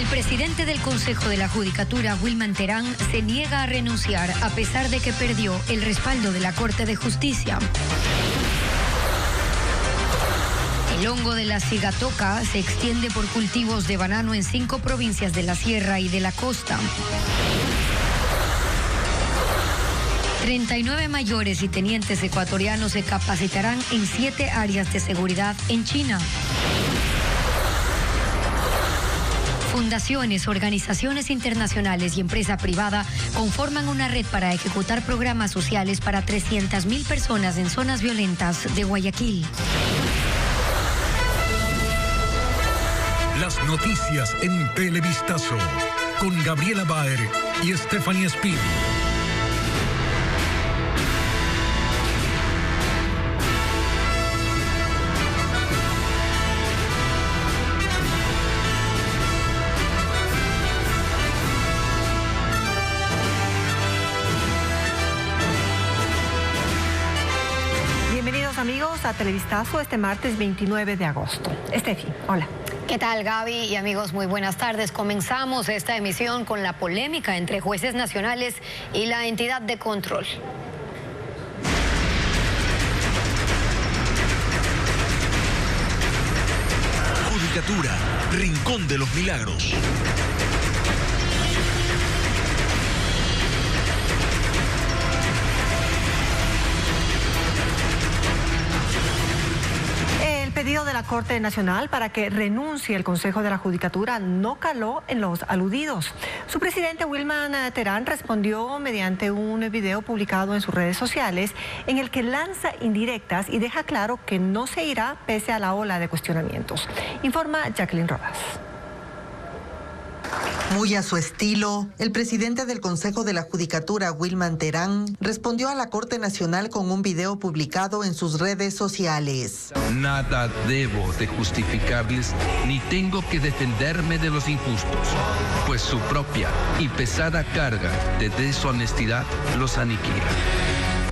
presidente del Consejo de la Judicatura, Wilman Terán, se niega a renunciar a pesar de que perdió el respaldo de la Corte de Justicia. El hongo de la cigatoca se extiende por cultivos de banano en 5 provincias de la Sierra y de la Costa. 39 mayores y tenientes ecuatorianos se capacitarán en 7 áreas de seguridad en China. Fundaciones, organizaciones internacionales y empresa privada conforman una red para ejecutar programas sociales para 300.000 personas en zonas violentas de Guayaquil. Las noticias en Televistazo con Gabriela Baer y Stephanie Espín. Amigos, a Televistazo este martes 29 de agosto. Estefi, hola. ¿Qué tal, Gaby? Y amigos, muy buenas tardes. Comenzamos esta emisión con la polémica entre jueces nacionales y la entidad de control. Judicatura, Rincón de los Milagros. El pedido de la Corte Nacional para que renuncie el Consejo de la Judicatura no caló en los aludidos. Su presidente Wilman Terán respondió mediante un video publicado en sus redes sociales en el que lanza indirectas y deja claro que no se irá pese a la ola de cuestionamientos. Informa Jacqueline Rodas. Muy a su estilo, el presidente del Consejo de la Judicatura, Wilman Terán, respondió a la Corte Nacional con un video publicado en sus redes sociales. Nada debo de justificarles, ni tengo que defenderme de los injustos, pues su propia y pesada carga de deshonestidad los aniquila.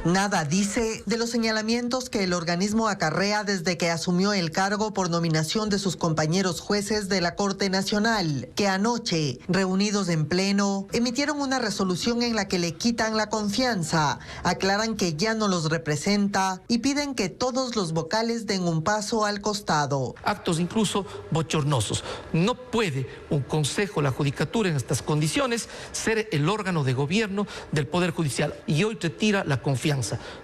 Nada dice de los señalamientos que el organismo acarrea desde que asumió el cargo por nominación de sus compañeros jueces de la Corte Nacional, que anoche, reunidos en pleno, emitieron una resolución en la que le quitan la confianza, aclaran que ya no los representa y piden que todos los vocales den un paso al costado. Actos incluso bochornosos. No puede un Consejo de la Judicatura en estas condiciones ser el órgano de gobierno del Poder Judicial y hoy retira la confianza.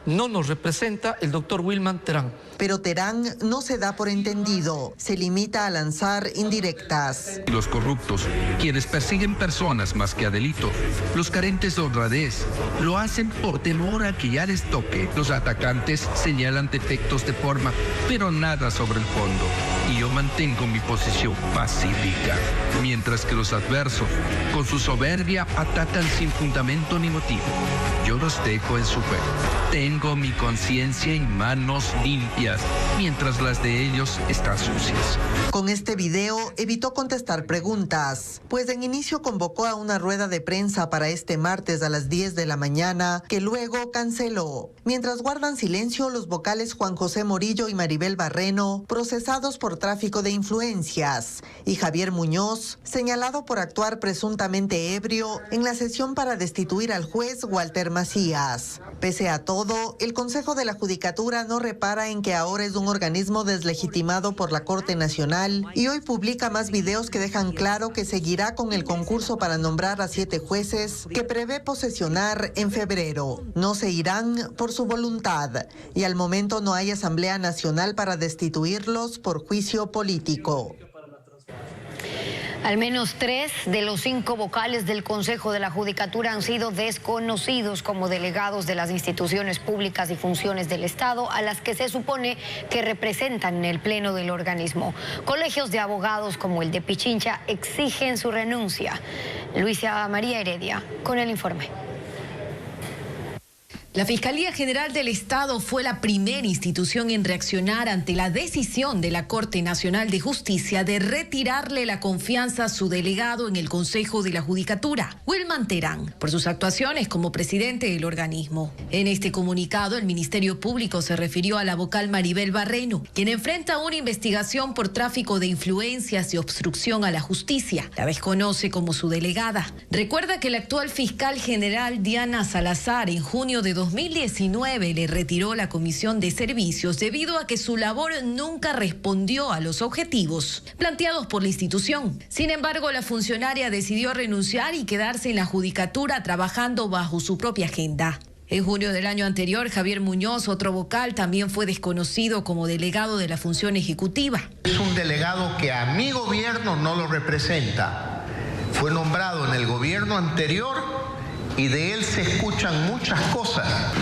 No nos representa el doctor Wilman Terán. Pero Terán no se da por entendido, se limita a lanzar indirectas. Los corruptos, quienes persiguen personas más que a delitos, los carentes de honradez, lo hacen por temor a que ya les toque. Los atacantes señalan defectos de forma, pero nada sobre el fondo. Y yo mantengo mi posición pacífica, mientras que los adversos, con su soberbia, atacan sin fundamento ni motivo. Yo los dejo en su juego. Tengo mi conciencia y manos limpias, mientras las de ellos están sucias. Con este video evitó contestar preguntas, pues en inicio convocó a una rueda de prensa para este martes a las 10 de la mañana, que luego canceló. Mientras guardan silencio los vocales Juan José Morillo y Maribel Barreno, procesados por tráfico de influencias, y Javier Muñoz, señalado por actuar presuntamente ebrio en la sesión para destituir al juez Walter Macías. Pese a todo, el Consejo de la Judicatura no repara en que ahora es un organismo deslegitimado por la Corte Nacional y hoy publica más videos que dejan claro que seguirá con el concurso para nombrar a 7 jueces que prevé posesionar en febrero. No se irán por su voluntad y al momento no hay Asamblea Nacional para destituirlos por juicio político. Al menos 3 de los 5 vocales del Consejo de la Judicatura han sido desconocidos como delegados de las instituciones públicas y funciones del Estado a las que se supone que representan en el pleno del organismo. Colegios de abogados como el de Pichincha exigen su renuncia. Luisa María Heredia con el informe. La Fiscalía General del Estado fue la primera institución en reaccionar ante la decisión de la Corte Nacional de Justicia de retirarle la confianza a su delegado en el Consejo de la Judicatura, Wilman Terán, por sus actuaciones como presidente del organismo. En este comunicado, el Ministerio Público se refirió a la vocal Maribel Barreno, quien enfrenta una investigación por tráfico de influencias y obstrucción a la justicia. La desconoce como su delegada. Recuerda que la actual fiscal general Diana Salazar en junio de 2019 le retiró la comisión de servicios debido a que su labor nunca respondió a los objetivos planteados por la institución. Sin embargo, la funcionaria decidió renunciar y quedarse en la judicatura trabajando bajo su propia agenda. En junio del año anterior, Javier Muñoz, otro vocal, también fue desconocido como delegado de la función ejecutiva. Es un delegado que a mi gobierno no lo representa. Fue nombrado en el gobierno anterior y de él se escuchan muchas cosas,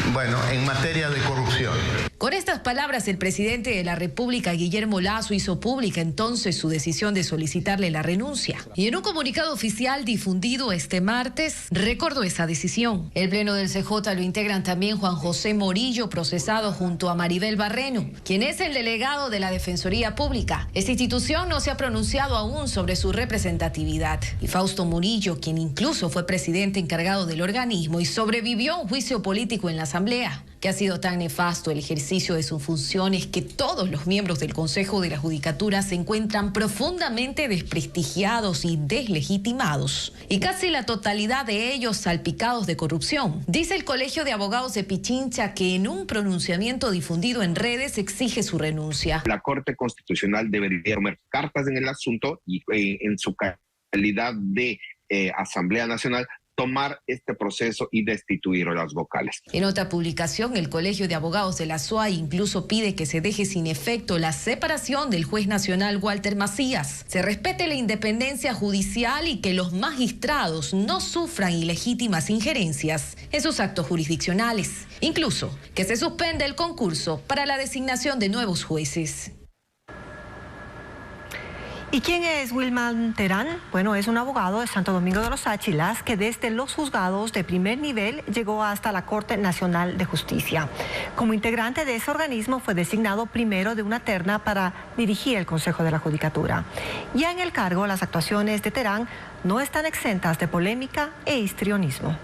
en materia de corrupción. Con estas palabras, el presidente de la República, Guillermo Lasso, hizo pública entonces su decisión de solicitarle la renuncia. Y en un comunicado oficial difundido este martes, recordó esa decisión. El pleno del CJ lo integran también Juan José Morillo, procesado junto a Maribel Barreno, quien es el delegado de la Defensoría Pública. Esta institución no se ha pronunciado aún sobre su representatividad. Y Fausto Murillo, quien incluso fue presidente encargado del organismo y sobrevivió a un juicio político en la Asamblea, que ha sido tan nefasto el ejercicio de sus funciones que todos los miembros del Consejo de la Judicatura se encuentran profundamente desprestigiados y deslegitimados, y casi la totalidad de ellos salpicados de corrupción. Dice el Colegio de Abogados de Pichincha que en un pronunciamiento difundido en redes exige su renuncia. La Corte Constitucional debería tomar cartas en el asunto y en su calidad de Asamblea Nacional tomar este proceso y destituir a las vocales. En otra publicación, el Colegio de Abogados de la SOA incluso pide que se deje sin efecto la separación del juez nacional Walter Macías, se respete la independencia judicial y que los magistrados no sufran ilegítimas injerencias en sus actos jurisdiccionales. Incluso que se suspenda el concurso para la designación de nuevos jueces. ¿Y quién es Wilman Terán? Bueno, es un abogado de Santo Domingo de los Áchilas que desde los juzgados de primer nivel llegó hasta la Corte Nacional de Justicia. Como integrante de ese organismo fue designado primero de una terna para dirigir el Consejo de la Judicatura. Ya en el cargo, las actuaciones de Terán no están exentas de polémica e histrionismo.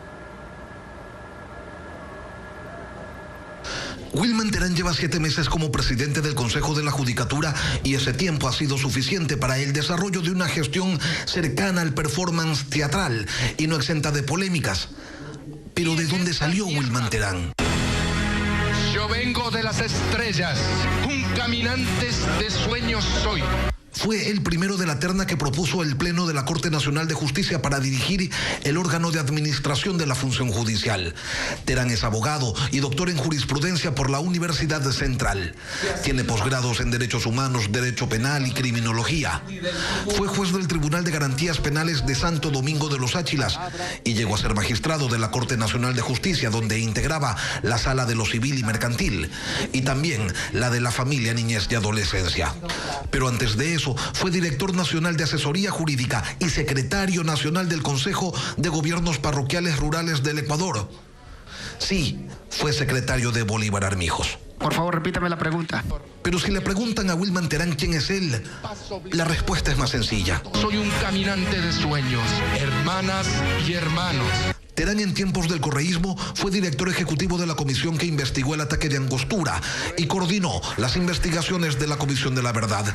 Wilman Terán lleva 7 meses como presidente del Consejo de la Judicatura y ese tiempo ha sido suficiente para el desarrollo de una gestión cercana al performance teatral y no exenta de polémicas. Pero ¿de dónde salió Wilman Terán? Yo vengo de las estrellas, un caminante de sueños soy. Fue el primero de la terna que propuso el Pleno de la Corte Nacional de Justicia para dirigir el órgano de administración de la función judicial. Terán es abogado y doctor en jurisprudencia por la Universidad Central. Tiene posgrados en Derechos Humanos, Derecho Penal y Criminología. Fue juez del Tribunal de Garantías Penales de Santo Domingo de los Áchilas y llegó a ser magistrado de la Corte Nacional de Justicia, donde integraba la Sala de lo Civil y Mercantil y también la de la Familia, Niñez y Adolescencia. Pero antes de eso, fue director nacional de asesoría jurídica y secretario nacional del Consejo de Gobiernos Parroquiales Rurales del Ecuador. Sí, fue secretario de Bolívar Armijos. Por favor, repítame la pregunta. Pero si le preguntan a Wilman Terán quién es él, la respuesta es más sencilla. Soy un caminante de sueños, hermanas y hermanos. Terán en tiempos del correísmo fue director ejecutivo de la comisión que investigó el ataque de Angostura y coordinó las investigaciones de la Comisión de la Verdad.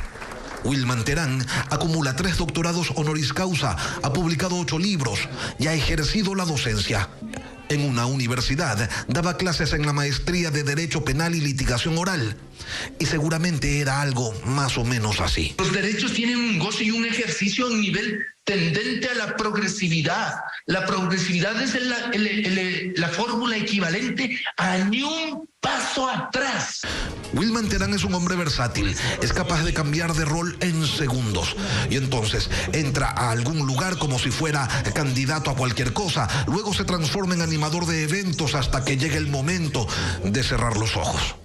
Wilman Terán acumula 3 doctorados honoris causa, ha publicado 8 libros y ha ejercido la docencia. En una universidad daba clases en la maestría de Derecho Penal y Litigación Oral. Y seguramente era algo más o menos así. Los derechos tienen un goce y un ejercicio a un nivel tendente a la progresividad. La progresividad es la fórmula equivalente a ni un paso atrás. Wilman Terán es un hombre versátil, es capaz de cambiar de rol en segundos. Y entonces entra a algún lugar como si fuera candidato a cualquier cosa. Luego se transforma en animador de eventos hasta que llegue el momento de cerrar los ojos.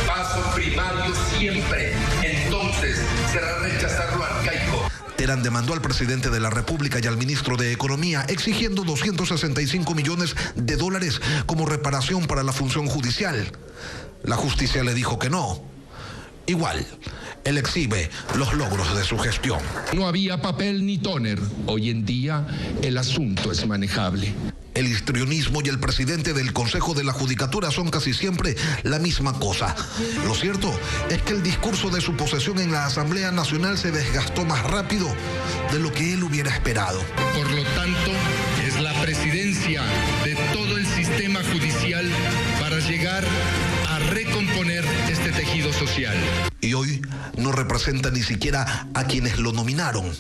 Paso primario siempre, entonces será rechazar lo arcaico. Terán demandó al presidente de la República y al ministro de Economía exigiendo $265 millones como reparación para la función judicial. La justicia le dijo que no. Igual, él exhibe los logros de su gestión. No había papel ni tóner. Hoy en día el asunto es manejable. El histrionismo y el presidente del Consejo de la Judicatura son casi siempre la misma cosa. Lo cierto es que el discurso de su posesión en la Asamblea Nacional se desgastó más rápido de lo que él hubiera esperado. Por lo tanto, es la presidencia de todo el sistema judicial para llegar a recomponer este tejido social. Y hoy no representa ni siquiera a quienes lo nominaron.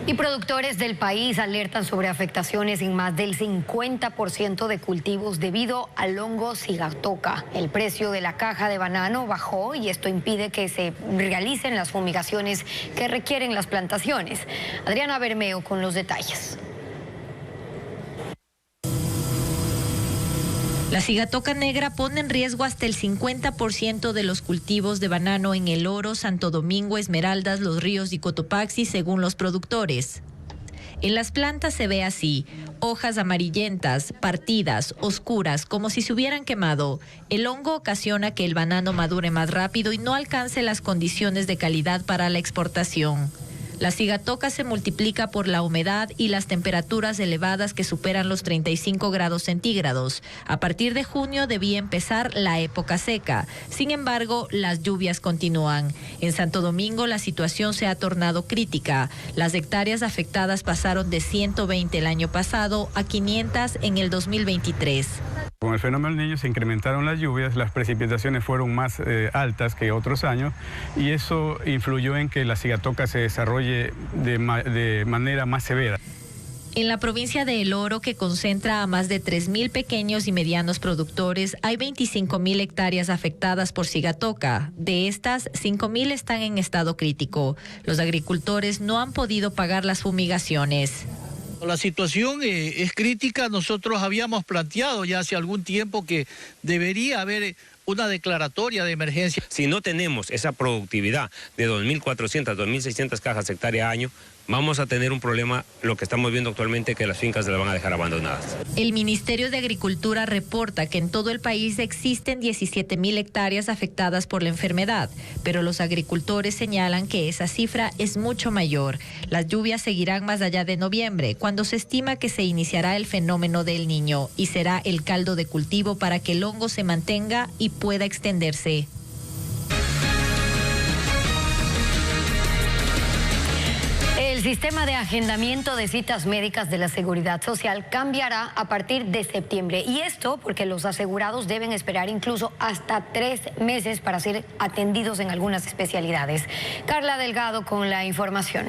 Y productores del país alertan sobre afectaciones en más del 50% de cultivos debido al hongo sigatoka. El precio de la caja de banano bajó y esto impide que se realicen las fumigaciones que requieren las plantaciones. Adriana Bermeo con los detalles. La sigatoka negra pone en riesgo hasta el 50% de los cultivos de banano en El Oro, Santo Domingo, Esmeraldas, Los Ríos y Cotopaxi, según los productores. En las plantas se ve así: hojas amarillentas, partidas, oscuras, como si se hubieran quemado. El hongo ocasiona que el banano madure más rápido y no alcance las condiciones de calidad para la exportación. La sigatoka se multiplica por la humedad y las temperaturas elevadas que superan los 35 grados centígrados. A partir de junio debía empezar la época seca. Sin embargo, las lluvias continúan. En Santo Domingo la situación se ha tornado crítica. Las hectáreas afectadas pasaron de 120 el año pasado a 500 en el 2023. Con el fenómeno del Niño se incrementaron las lluvias, las precipitaciones fueron más altas que otros años y eso influyó en que la sigatoka se desarrolle de manera más severa. En la provincia de El Oro, que concentra a más de 3.000 pequeños y medianos productores, hay 25.000 hectáreas afectadas por sigatoka. De estas, 5.000 están en estado crítico. Los agricultores no han podido pagar las fumigaciones. La situación es crítica. Nosotros habíamos planteado ya hace algún tiempo que debería haber una declaratoria de emergencia. Si no tenemos esa productividad de 2.400, 2.600 cajas hectárea año, vamos a tener un problema, lo que estamos viendo actualmente, que las fincas se las van a dejar abandonadas. El Ministerio de Agricultura reporta que en todo el país existen 17.000 hectáreas afectadas por la enfermedad, pero los agricultores señalan que esa cifra es mucho mayor. Las lluvias seguirán más allá de noviembre, cuando se estima que se iniciará el fenómeno del Niño y será el caldo de cultivo para que el hongo se mantenga y pueda extenderse. El sistema de agendamiento de citas médicas de la Seguridad Social cambiará a partir de septiembre. Y esto porque los asegurados deben esperar incluso hasta 3 meses para ser atendidos en algunas especialidades. Carla Delgado con la información.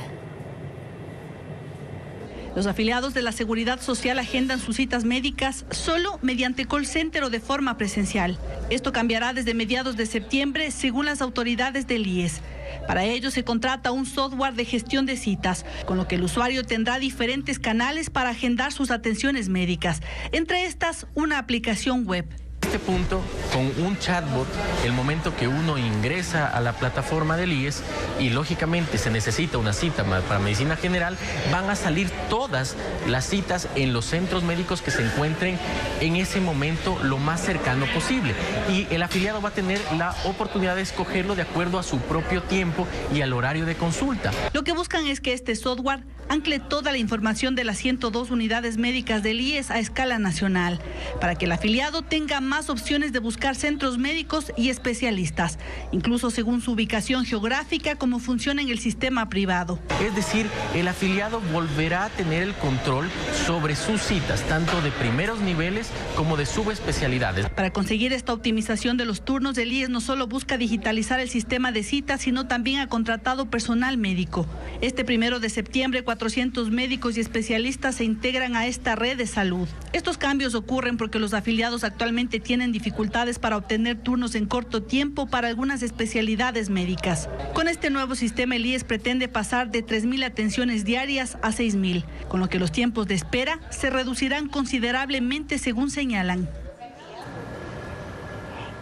Los afiliados de la Seguridad Social agendan sus citas médicas solo mediante call center o de forma presencial. Esto cambiará desde mediados de septiembre, según las autoridades del IES. Para ello se contrata un software de gestión de citas, con lo que el usuario tendrá diferentes canales para agendar sus atenciones médicas, entre estas una aplicación web. Este punto, con un chatbot, el momento que uno ingresa a la plataforma del IES y lógicamente se necesita una cita para medicina general, van a salir todas las citas en los centros médicos que se encuentren en ese momento lo más cercano posible. Y el afiliado va a tener la oportunidad de escogerlo de acuerdo a su propio tiempo y al horario de consulta. Lo que buscan es que este software ancle toda la información de las 102 unidades médicas del IES a escala nacional, para que el afiliado tenga más opciones de buscar centros médicos y especialistas, incluso según su ubicación geográfica, como funciona en el sistema privado. Es decir, el afiliado volverá a tener el control sobre sus citas, tanto de primeros niveles como de subespecialidades. Para conseguir esta optimización de los turnos, el IES no solo busca digitalizar el sistema de citas, sino también ha contratado personal médico. Este 1 de septiembre, 400 médicos y especialistas se integran a esta red de salud. Estos cambios ocurren porque los afiliados actualmente tienen dificultades para obtener turnos en corto tiempo para algunas especialidades médicas. Con este nuevo sistema, el IES pretende pasar de 3.000 atenciones diarias a 6.000, con lo que los tiempos de espera se reducirán considerablemente, según señalan.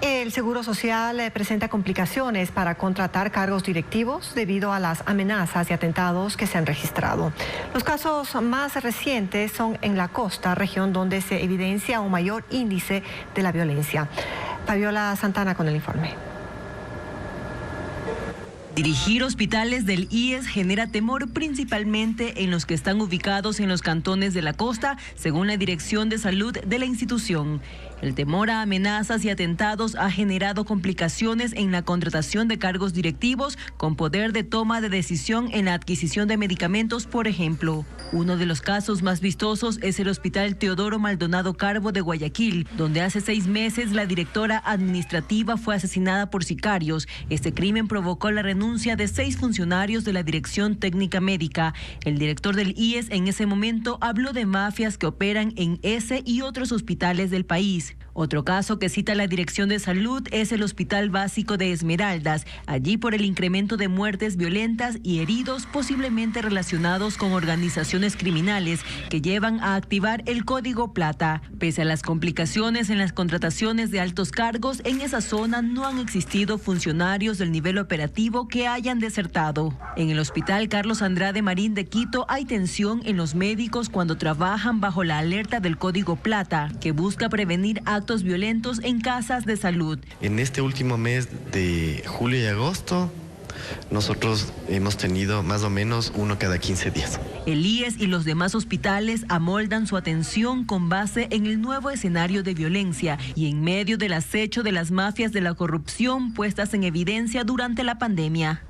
El Seguro Social presenta complicaciones para contratar cargos directivos debido a las amenazas y atentados que se han registrado. Los casos más recientes son en la costa, región donde se evidencia un mayor índice de la violencia. Fabiola Santana con el informe. Dirigir hospitales del IES genera temor principalmente en los que están ubicados en los cantones de la costa, según la Dirección de Salud de la institución. El temor a amenazas y atentados ha generado complicaciones en la contratación de cargos directivos con poder de toma de decisión en la adquisición de medicamentos, por ejemplo. Uno de los casos más vistosos es el Hospital Teodoro Maldonado Carbo de Guayaquil, donde hace 6 meses la directora administrativa fue asesinada por sicarios. Este crimen provocó la renuncia de 6 funcionarios de la Dirección Técnica Médica. El director del IES en ese momento habló de mafias que operan en ese y otros hospitales del país. Otro caso que cita la Dirección de Salud es el Hospital Básico de Esmeraldas, allí por el incremento de muertes violentas y heridos posiblemente relacionados con organizaciones criminales que llevan a activar el Código Plata. Pese a las complicaciones en las contrataciones de altos cargos, en esa zona no han existido funcionarios del nivel operativo que hayan desertado. En el Hospital Carlos Andrade Marín de Quito hay tensión en los médicos cuando trabajan bajo la alerta del Código Plata, que busca prevenir actos violentos en casas de salud. En este último mes de julio y agosto, nosotros hemos tenido más o menos uno cada 15 días. El IES y los demás hospitales amoldan su atención con base en el nuevo escenario de violencia y en medio del acecho de las mafias de la corrupción puestas en evidencia durante la pandemia.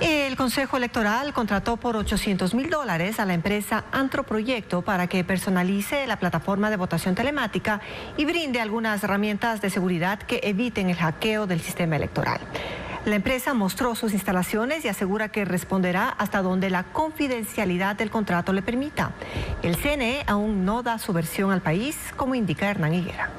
El Consejo Electoral contrató por $800,000 a la empresa Antroproyecto para que personalice la plataforma de votación telemática y brinde algunas herramientas de seguridad que eviten el hackeo del sistema electoral. La empresa mostró sus instalaciones y asegura que responderá hasta donde la confidencialidad del contrato le permita. El CNE aún no da su versión al país, como indica Hernán Higuera.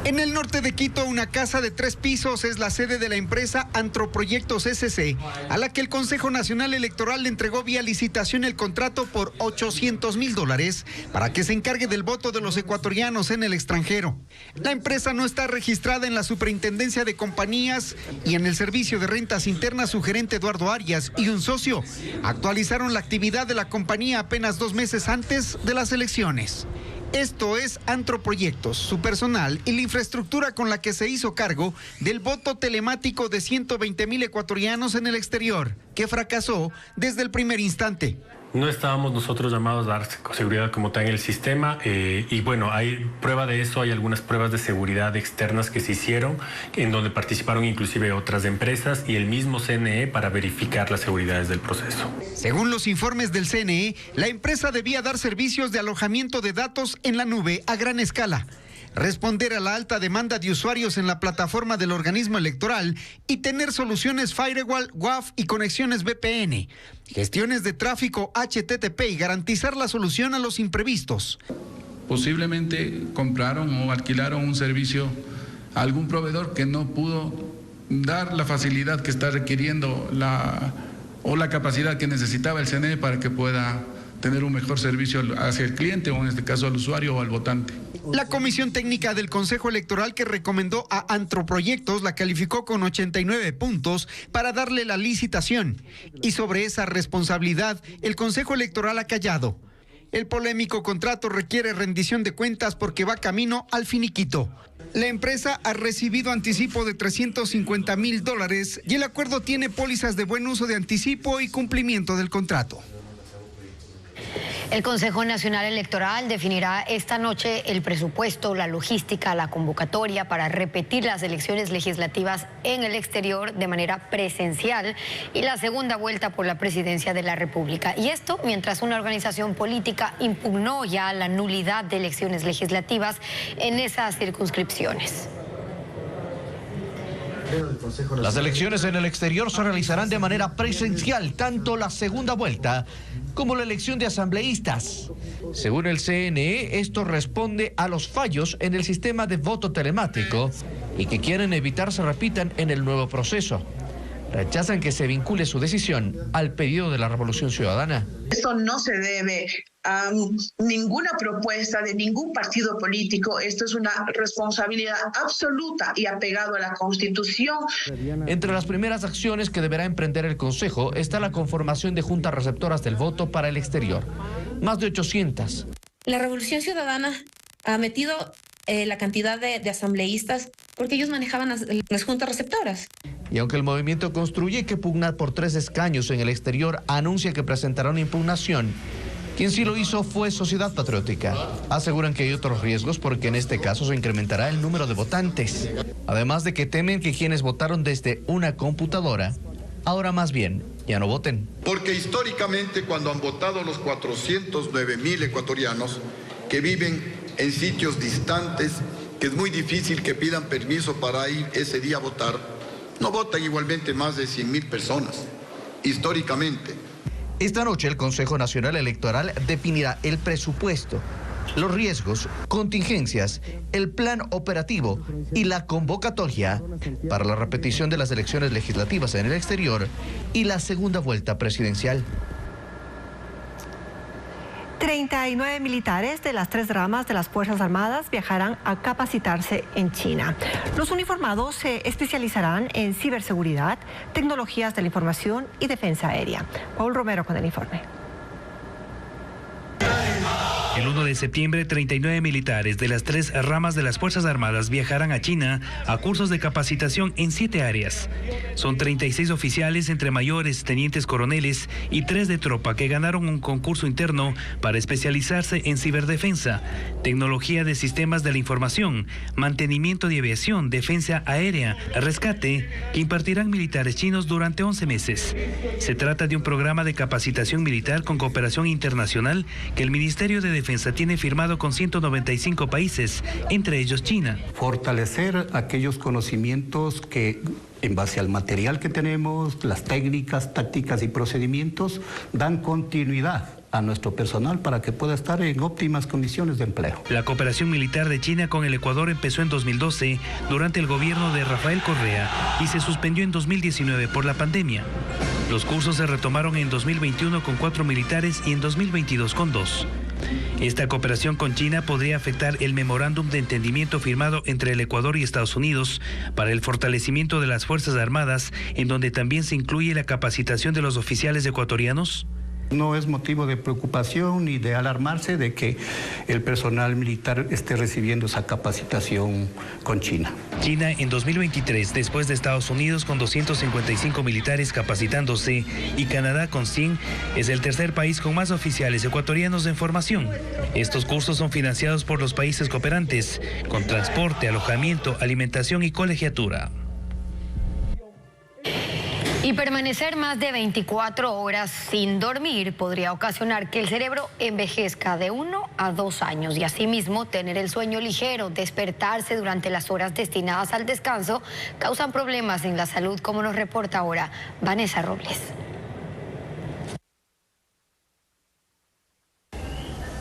En el norte de Quito, una casa de 3 pisos es la sede de la empresa Antroproyectos SC, a la que el Consejo Nacional Electoral le entregó vía licitación el contrato por $800,000 para que se encargue del voto de los ecuatorianos en el extranjero. La empresa no está registrada en la Superintendencia de Compañías y en el Servicio de Rentas Internas su gerente Eduardo Arias y un socio actualizaron la actividad de la compañía apenas 2 meses antes de las elecciones. Esto es Antroproyectos, su personal y la infraestructura con la que se hizo cargo del voto telemático de 120,000 ecuatorianos en el exterior, que fracasó desde el primer instante. No estábamos nosotros llamados a dar seguridad como tal en el sistema y bueno, hay prueba de eso, hay algunas pruebas de seguridad externas que se hicieron en donde participaron inclusive otras empresas y el mismo CNE para verificar las seguridades del proceso. Según los informes del CNE, la empresa debía dar servicios de alojamiento de datos en la nube a gran escala, responder a la alta demanda de usuarios en la plataforma del organismo electoral y tener soluciones firewall, WAF y conexiones VPN, gestiones de tráfico HTTP y garantizar la solución a los imprevistos. Posiblemente compraron o alquilaron un servicio a algún proveedor que no pudo dar la facilidad que está requiriendo la capacidad que necesitaba el CNE para que pueda tener un mejor servicio hacia el cliente o en este caso al usuario o al votante. La Comisión Técnica del Consejo Electoral que recomendó a Antroproyectos la calificó con 89 puntos para darle la licitación. Y sobre esa responsabilidad, el Consejo Electoral ha callado. El polémico contrato requiere rendición de cuentas porque va camino al finiquito. La empresa ha recibido anticipo de $350,000 y el acuerdo tiene pólizas de buen uso de anticipo y cumplimiento del contrato. El Consejo Nacional Electoral definirá esta noche el presupuesto, la logística, la convocatoria para repetir las elecciones legislativas en el exterior de manera presencial y la segunda vuelta por la presidencia de la República. Y esto mientras una organización política impugnó ya la nulidad de elecciones legislativas en esas circunscripciones. Las elecciones en el exterior se realizarán de manera presencial, tanto la segunda vuelta como la elección de asambleístas. Según el CNE, esto responde a los fallos en el sistema de voto telemático y que quieren evitar se repitan en el nuevo proceso. Rechazan que se vincule su decisión al pedido de la Revolución Ciudadana. Esto no se debe ninguna propuesta de ningún partido político. Esto es una responsabilidad absoluta y apegado a la Constitución. Entre las primeras acciones que deberá emprender el Consejo está la conformación de juntas receptoras del voto para el exterior. Más de 800. La Revolución Ciudadana ha metido la cantidad de asambleístas porque ellos manejaban las juntas receptoras. Y aunque el movimiento Construye, que pugna por 3 escaños en el exterior, anuncia que presentará una impugnación, quien sí lo hizo fue Sociedad Patriótica. Aseguran que hay otros riesgos porque en este caso se incrementará el número de votantes. Además de que temen que quienes votaron desde una computadora, ahora más bien ya no voten. Porque históricamente cuando han votado los 409,000 ecuatorianos que viven en sitios distantes, que es muy difícil que pidan permiso para ir ese día a votar, no votan igualmente más de 100,000 personas, históricamente. Esta noche el Consejo Nacional Electoral definirá el presupuesto, los riesgos, contingencias, el plan operativo y la convocatoria para la repetición de las elecciones legislativas en el exterior y la segunda vuelta presidencial. 39 militares de las 3 ramas de las Fuerzas Armadas viajarán a capacitarse en China. Los uniformados se especializarán en ciberseguridad, tecnologías de la información y defensa aérea. Paul Romero con el informe. El 1 de septiembre, 39 militares de las 3 ramas de las Fuerzas Armadas viajarán a China a cursos de capacitación en 7 áreas. Son 36 oficiales entre mayores, tenientes coroneles y 3 de tropa que ganaron un concurso interno para especializarse en ciberdefensa, tecnología de sistemas de la información, mantenimiento de aviación, defensa aérea, rescate, que impartirán militares chinos durante 11 meses. Se trata de un programa de capacitación militar con cooperación internacional que el Ministerio de Defensa tiene firmado con 195 países, entre ellos China. Fortalecer aquellos conocimientos que, en base al material que tenemos, las técnicas, tácticas y procedimientos, dan continuidad a nuestro personal para que pueda estar en óptimas condiciones de empleo. La cooperación militar de China con el Ecuador empezó en 2012 durante el gobierno de Rafael Correa y se suspendió en 2019 por la pandemia. Los cursos se retomaron en 2021 con 4 militares y en 2022 con 2. Esta cooperación con China podría afectar el memorándum de entendimiento firmado entre el Ecuador y Estados Unidos para el fortalecimiento de las Fuerzas Armadas, en donde también se incluye la capacitación de los oficiales ecuatorianos. No es motivo de preocupación ni de alarmarse de que el personal militar esté recibiendo esa capacitación con China. China en 2023, después de Estados Unidos con 255 militares capacitándose y Canadá con 100, es el tercer país con más oficiales ecuatorianos en formación. Estos cursos son financiados por los países cooperantes, con transporte, alojamiento, alimentación y colegiatura. Y permanecer más de 24 horas sin dormir podría ocasionar que el cerebro envejezca de 1 a 2 años y asimismo tener el sueño ligero, despertarse durante las horas destinadas al descanso, causan problemas en la salud, como nos reporta ahora Vanessa Robles.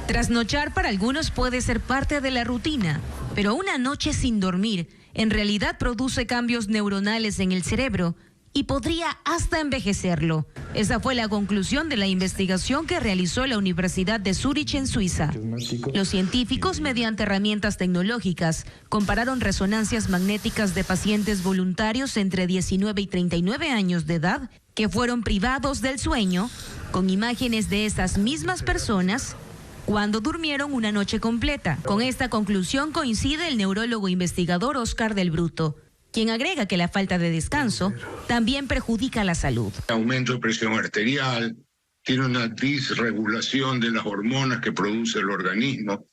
Trasnochar para algunos puede ser parte de la rutina, pero una noche sin dormir en realidad produce cambios neuronales en el cerebro y podría hasta envejecerlo. Esa fue la conclusión de la investigación que realizó la Universidad de Zúrich en Suiza. Los científicos, mediante herramientas tecnológicas, compararon resonancias magnéticas de pacientes voluntarios entre 19 y 39 años de edad que fueron privados del sueño, con imágenes de esas mismas personas cuando durmieron una noche completa. Con esta conclusión coincide el neurólogo investigador Oscar del Bruto, quien agrega que la falta de descanso también perjudica la salud. Aumento de presión arterial, tiene una disregulación de las hormonas que produce el organismo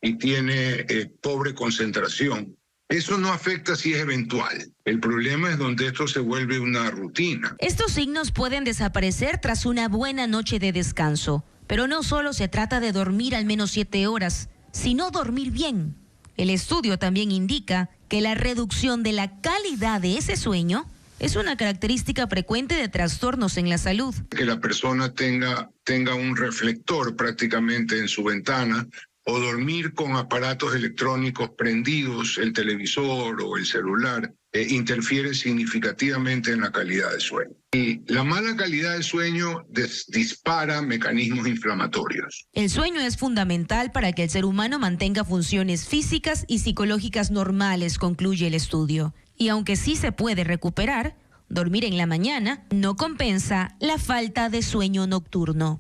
y tiene pobre concentración. Eso no afecta si es eventual. El problema es donde esto se vuelve una rutina. Estos signos pueden desaparecer tras una buena noche de descanso, pero no solo se trata de dormir al menos 7 horas, sino dormir bien. El estudio también indica que la reducción de la calidad de ese sueño es una característica frecuente de trastornos en la salud. Que la persona tenga un reflector prácticamente en su ventana o dormir con aparatos electrónicos prendidos, el televisor o el celular, interfiere significativamente en la calidad del sueño. Y la mala calidad del sueño dispara mecanismos inflamatorios. El sueño es fundamental para que el ser humano mantenga funciones físicas y psicológicas normales, concluye el estudio. Y aunque sí se puede recuperar, dormir en la mañana no compensa la falta de sueño nocturno.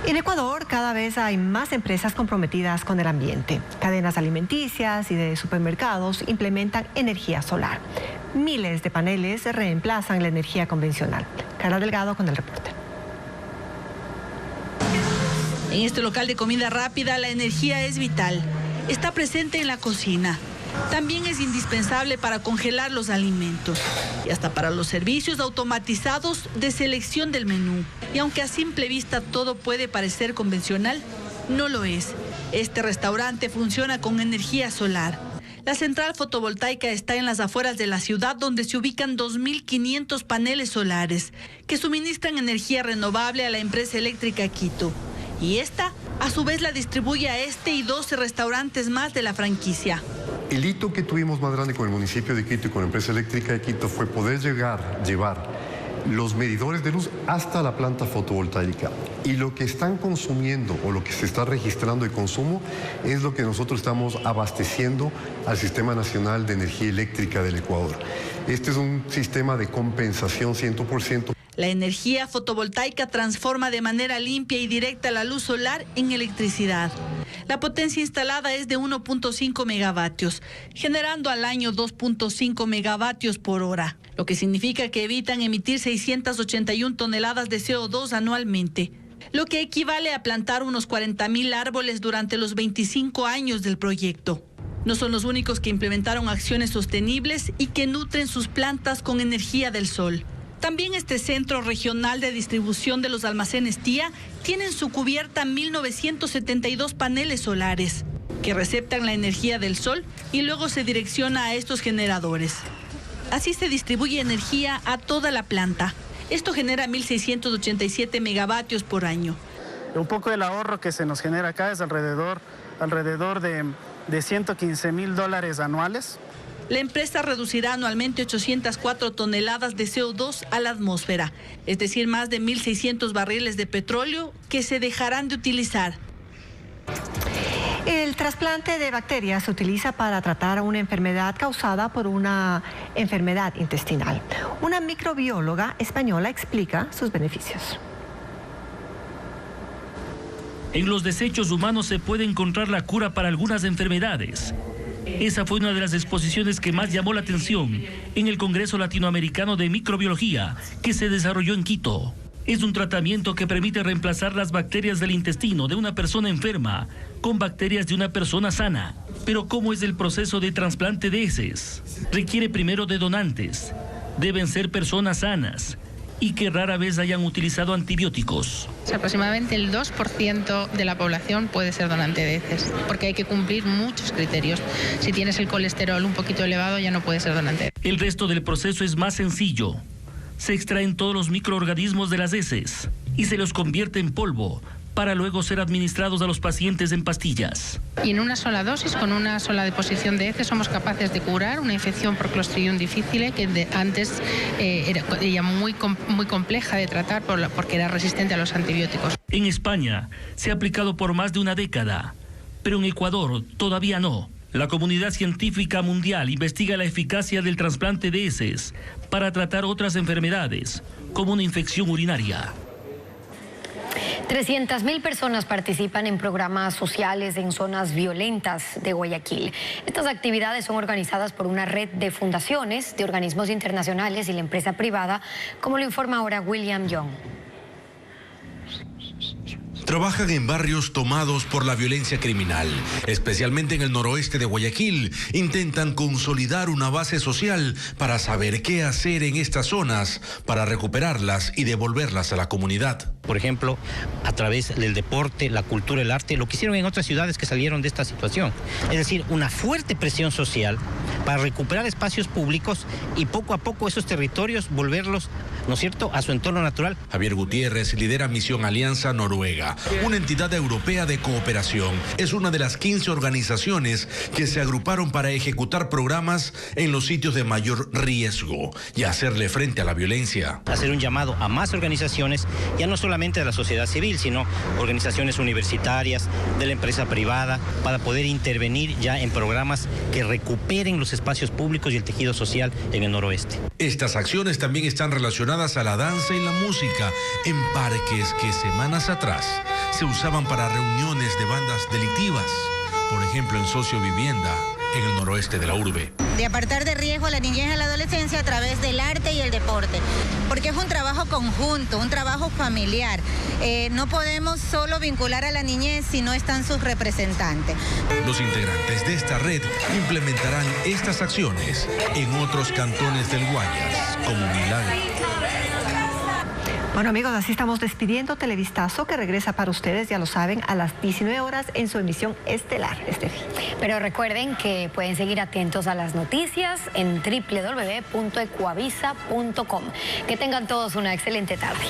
En Ecuador cada vez hay más empresas comprometidas con el ambiente. Cadenas alimenticias y de supermercados implementan energía solar. Miles de paneles reemplazan la energía convencional. Carla Delgado con el reporte. En este local de comida rápida la energía es vital. Está presente en la cocina. También es indispensable para congelar los alimentos y hasta para los servicios automatizados de selección del menú. Y aunque a simple vista todo puede parecer convencional, no lo es. Este restaurante funciona con energía solar. La central fotovoltaica está en las afueras de la ciudad, donde se ubican 2.500 paneles solares que suministran energía renovable a la empresa eléctrica Quito. Y esta, a su vez, la distribuye a este y 12 restaurantes más de la franquicia. El hito que tuvimos más grande con el municipio de Quito y con la empresa eléctrica de Quito fue poder llevar los medidores de luz hasta la planta fotovoltaica. Y lo que están consumiendo o lo que se está registrando de consumo es lo que nosotros estamos abasteciendo al Sistema Nacional de Energía Eléctrica del Ecuador. Este es un sistema de compensación 100%. La energía fotovoltaica transforma de manera limpia y directa la luz solar en electricidad. La potencia instalada es de 1.5 megavatios, generando al año 2.5 megavatios por hora, lo que significa que evitan emitir 681 toneladas de CO2 anualmente, lo que equivale a plantar unos 40.000 árboles durante los 25 años del proyecto. No son los únicos que implementaron acciones sostenibles y que nutren sus plantas con energía del sol. También este centro regional de distribución de los almacenes TIA tiene en su cubierta 1.972 paneles solares que receptan la energía del sol y luego se direcciona a estos generadores. Así se distribuye energía a toda la planta. Esto genera 1.687 megavatios por año. Un poco del ahorro que se nos genera acá es alrededor de $115.000 anuales. La empresa reducirá anualmente 804 toneladas de CO2 a la atmósfera, es decir, más de 1.600 barriles de petróleo que se dejarán de utilizar. El trasplante de bacterias se utiliza para tratar una enfermedad causada por una enfermedad intestinal. Una microbióloga española explica sus beneficios. En los desechos humanos se puede encontrar la cura para algunas enfermedades. Esa fue una de las exposiciones que más llamó la atención en el Congreso Latinoamericano de Microbiología que se desarrolló en Quito. Es un tratamiento que permite reemplazar las bacterias del intestino de una persona enferma con bacterias de una persona sana. Pero ¿cómo es el proceso de trasplante de heces? Requiere primero de donantes. Deben ser personas sanas y que rara vez hayan utilizado antibióticos. Aproximadamente el 2% de la población puede ser donante de heces, porque hay que cumplir muchos criterios. Si tienes el colesterol un poquito elevado, ya no puedes ser donante. El resto del proceso es más sencillo. Se extraen todos los microorganismos de las heces y se los convierte en polvo para luego ser administrados a los pacientes en pastillas. Y en una sola dosis, con una sola deposición de heces, somos capaces de curar una infección por Clostridium difficile que antes era muy compleja de tratar porque era resistente a los antibióticos. En España se ha aplicado por más de una década, pero en Ecuador todavía no. La comunidad científica mundial investiga la eficacia del trasplante de heces para tratar otras enfermedades, como una infección urinaria. 300.000 personas participan en programas sociales en zonas violentas de Guayaquil. Estas actividades son organizadas por una red de fundaciones, de organismos internacionales y la empresa privada, como lo informa ahora William Young. Trabajan en barrios tomados por la violencia criminal, especialmente en el noroeste de Guayaquil. Intentan consolidar una base social para saber qué hacer en estas zonas, para recuperarlas y devolverlas a la comunidad. Por ejemplo, a través del deporte, la cultura, el arte, lo que hicieron en otras ciudades que salieron de esta situación. Es decir, una fuerte presión social para recuperar espacios públicos y poco a poco esos territorios volverlos ¿no es cierto?, a su entorno natural. Javier Gutiérrez lidera Misión Alianza Noruega, una entidad europea de cooperación. Es una de las 15 organizaciones que se agruparon para ejecutar programas en los sitios de mayor riesgo y hacerle frente a la violencia. Hacer un llamado a más organizaciones, ya no solamente de la sociedad civil, sino organizaciones universitarias, de la empresa privada, para poder intervenir ya en programas que recuperen los espacios públicos y el tejido social en el noroeste. Estas acciones también están relacionadas a la danza y la música en parques que semanas atrás se usaban para reuniones de bandas delictivas, por ejemplo en Sociovivienda, en el noroeste de la urbe. De apartar de riesgo a la niñez y a la adolescencia a través del arte y el deporte, porque es un trabajo conjunto, un trabajo familiar. No podemos solo vincular a la niñez si no están sus representantes. Los integrantes de esta red implementarán estas acciones en otros cantones del Guayas, como Milagro. Bueno, amigos, así estamos despidiendo Televistazo, que regresa para ustedes, ya lo saben, a las 19 horas en su emisión estelar, Estefi. Pero recuerden que pueden seguir atentos a las noticias en www.ecuavisa.com. Que tengan todos una excelente tarde.